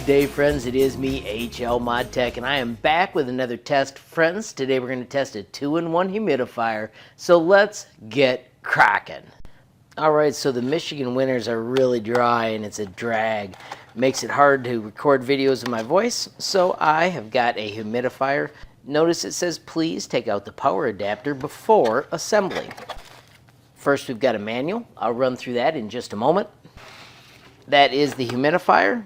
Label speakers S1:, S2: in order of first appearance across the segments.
S1: day, friends. It is me, HLModTech, and I am back with another test. Friends, today we're going to test a 2-in-1 humidifier, so let's get cracking. Alright, so the Michigan winters are really dry and it's a drag. Makes it hard to record videos with my voice, so I have got a humidifier. Notice it says please take out the power adapter before assembly. First we've got a manual. I'll run through that in just a moment. That is the humidifier,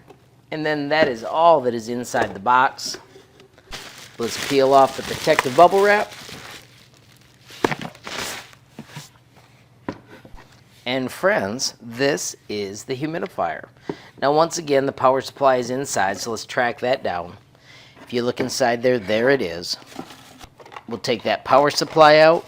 S1: and then that is all that is inside the box. Let's peel off the protective bubble wrap. And friends, this is the humidifier. Now once again, the power supply is inside, so let's track that down. If you look inside there, there it is. We'll take that power supply out.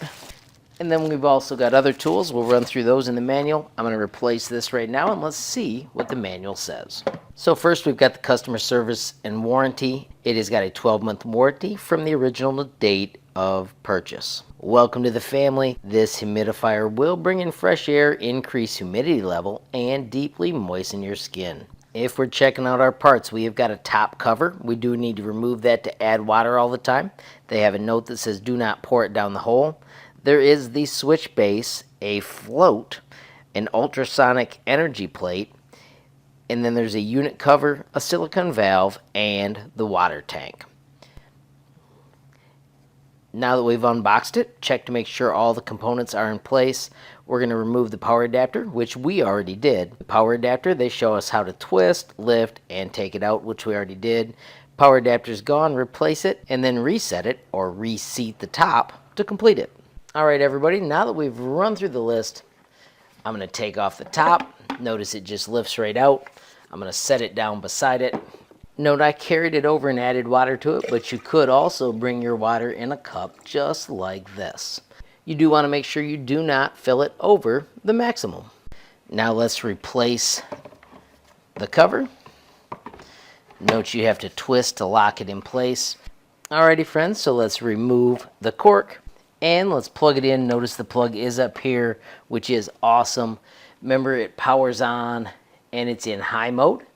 S1: And then we've also got other tools. We'll run through those in the manual. I'm going to replace this right now, and let's see what the manual says. So first we've got the customer service and warranty. It has got a 12-month warranty from the original date of purchase. Welcome to the family. This humidifier will bring in fresh air, increase humidity level, and deeply moisten your skin. If we're checking out our parts, we have got a top cover. We do need to remove that to add water all the time. They have a note that says do not pour it down the hole. There is the switch base, a float, an ultrasonic energy plate, and then there's a unit cover, a silicone valve, and the water tank. Now that we've unboxed it, check to make sure all the components are in place. We're going to remove the power adapter, which we already did. The power adapter, they show us how to twist, lift, and take it out, which we already did. Power adapter's gone, replace it, and then reset it or reseat the top to complete it. Alright everybody, now that we've run through the list, I'm going to take off the top. Notice it just lifts right out. I'm going to set it down beside it. Note I carried it over and added water to it, but you could also bring your water in a cup just like this. You do want to make sure you do not fill it over the maximum. Now let's replace the cover. Note you have to twist to lock it in place. Alrighty friends, so let's remove the cork. And let's plug it in. Notice the plug is up here, which is awesome. Remember, it powers on and it's in high mode.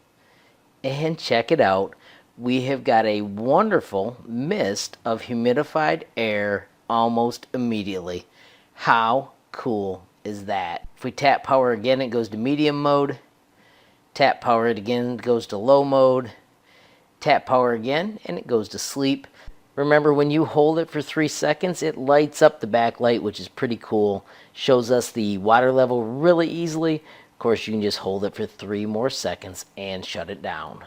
S1: And check it out. We have got a wonderful mist of humidified air almost immediately. How cool is that? If we tap power again, it goes to medium mode. Tap power it again, it goes to low mode. Tap power again, and it goes to sleep. Remember, when you hold it for 3 seconds, it lights up the backlight, which is pretty cool. Shows us the water level really easily. Of course, you can just hold it for 3 more seconds and shut it down.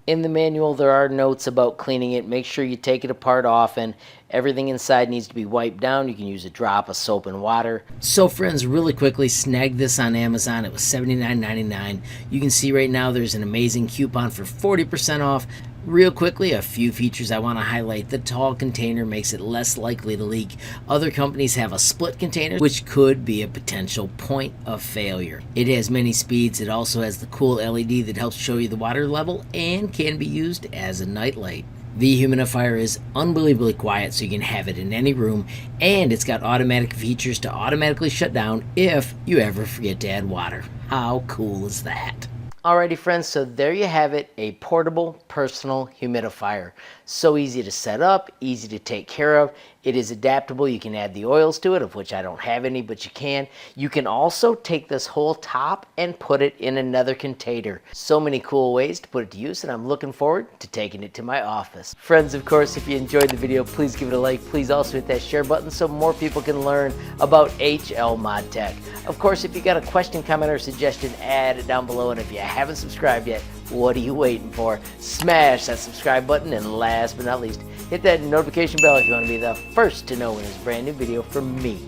S1: In the manual, there are notes about cleaning it. Make sure you take it apart often. Everything inside needs to be wiped down. You can use a drop of soap and water. So friends, really quickly, snagged this on Amazon. It was $79.99. You can see right now there's an amazing coupon for 40% off. Real quickly, a few features I want to highlight. The tall container makes it less likely to leak. Other companies have a split container, which could be a potential point of failure. It has many speeds. It also has the cool LED that helps show you the water level and can be used as a nightlight. The humidifier is unbelievably quiet, so you can have it in any room, and it's got automatic features to automatically shut down if you ever forget to add water. How cool is that? Alrighty friends, so there you have it, a portable personal humidifier. So easy to set up, easy to take care of. It is adaptable. You can add the oils to it, of which I don't have any, but you can. You can also take this whole top and put it in another container. So many cool ways to put it to use, and I'm looking forward to taking it to my office. Friends, of course, if you enjoyed the video, please give it a like. Please also hit that share button so more people can learn about HLModTech. Of course, if you got a question, comment, or suggestion, add it down below. And if you haven't subscribed yet, what are you waiting for? Smash that subscribe button, and last but not least, hit that notification bell if you want to be the first to know when there's a brand new video from me,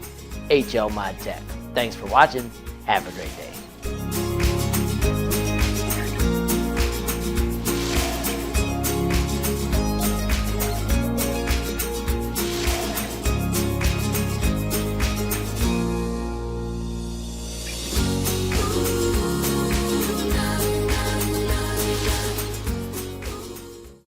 S1: HLModTech. Thanks for watching. Have a great day.